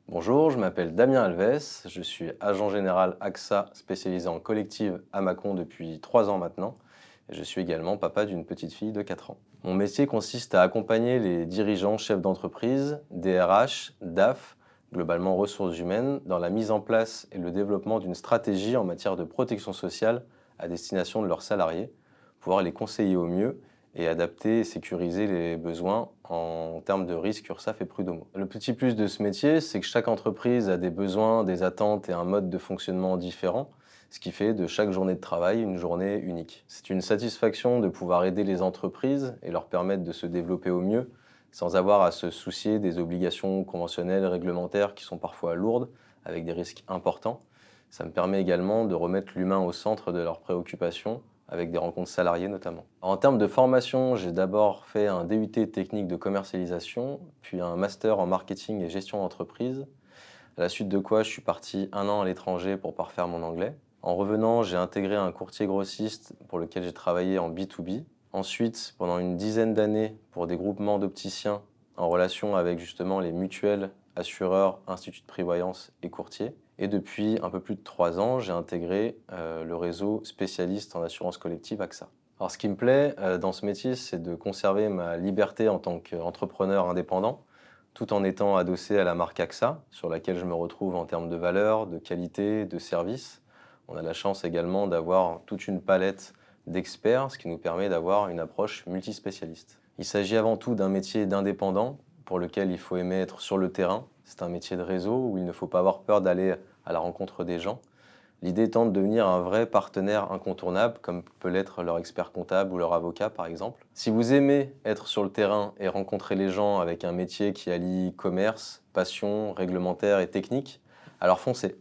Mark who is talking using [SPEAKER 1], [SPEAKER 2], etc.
[SPEAKER 1] Bonjour, je m'appelle Damien Alves, je suis agent général AXA spécialisé en collective à Mâcon depuis 3 ans maintenant. Et je suis également papa d'une petite fille de 4 ans. Mon métier consiste à accompagner les dirigeants, chefs d'entreprise, DRH, DAF, globalement ressources humaines, dans la mise en place et le développement d'une stratégie en matière de protection sociale à destination de leurs salariés, pouvoir les conseiller au mieux et adapter et sécuriser les besoins en termes de risque URSSAF et Prud'homo. Le petit plus de ce métier, c'est que chaque entreprise a des besoins, des attentes et un mode de fonctionnement différent, ce qui fait de chaque journée de travail une journée unique. C'est une satisfaction de pouvoir aider les entreprises et leur permettre de se développer au mieux, sans avoir à se soucier des obligations conventionnelles, réglementaires qui sont parfois lourdes, avec des risques importants. Ça me permet également de remettre l'humain au centre de leurs préoccupations avec des rencontres salariées notamment. En termes de formation, j'ai d'abord fait un DUT technique de commercialisation, puis un master en marketing et gestion d'entreprise, à la suite de quoi je suis parti 1 an à l'étranger pour parfaire mon anglais. En revenant, j'ai intégré un courtier grossiste pour lequel j'ai travaillé en B2B. Ensuite, pendant une dizaine d'années, pour des groupements d'opticiens en relation avec justement les mutuelles, assureurs, instituts de prévoyance et courtiers. Et depuis un peu plus de 3 ans, j'ai intégré le réseau spécialiste en assurance collective AXA. Alors ce qui me plaît dans ce métier, c'est de conserver ma liberté en tant qu'entrepreneur indépendant, tout en étant adossé à la marque AXA, sur laquelle je me retrouve en termes de valeur, de qualité, de service. On a la chance également d'avoir toute une palette d'experts, ce qui nous permet d'avoir une approche multispécialiste. Il s'agit avant tout d'un métier d'indépendant pour lequel il faut aimer être sur le terrain. C'est un métier de réseau où il ne faut pas avoir peur d'aller à la rencontre des gens. L'idée étant de devenir un vrai partenaire incontournable, comme peut l'être leur expert comptable ou leur avocat par exemple. Si vous aimez être sur le terrain et rencontrer les gens avec un métier qui allie commerce, passion, réglementaire et technique, alors foncez.